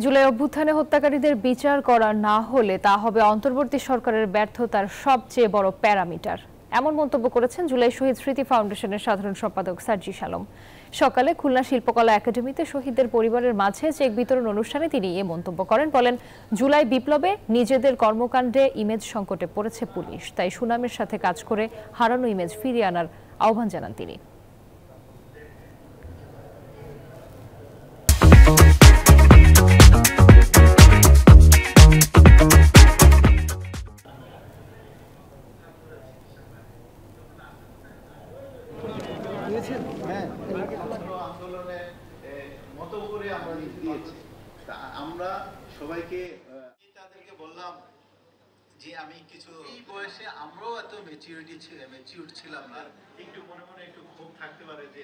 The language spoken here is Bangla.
জুলাই অভ্যুত্থানে হত্যাকারীদের বিচার করা না হলে তা হবে অন্তর্বর্তী সরকারের ব্যর্থতার সবচেয়ে বড় প্যারামিটার। এমন মন্তব্য করেছেন জুলাই শহীদ স্মৃতি ফাউন্ডেশনের সাধারণ সম্পাদক সার্জিস আলম। সকালে খুলনা শিল্পকলা একাডেমিতে শহীদদের পরিবারের মাঝে চেক বিতরণ অনুষ্ঠানে তিনি এ মন্তব্য করেন। বলেন, জুলাই বিপ্লবে নিজেদের কর্মকাণ্ডে ইমেজ সংকটে পড়েছে পুলিশ, তাই সুনামের সাথে কাজ করে হারানো ইমেজ ফিরিয়ে আনার আহ্বান জানান তিনি। আন্দোলনের মতো করে আমরা দিয়েছি। আমরা সবাইকে তাদেরকে বললাম যে আমি কিছু এই বয়সে আমরাও এত ম্যাচিউর ছিলাম না, একটু মনে মনে একটু ক্ষোভ থাকতে পারে যে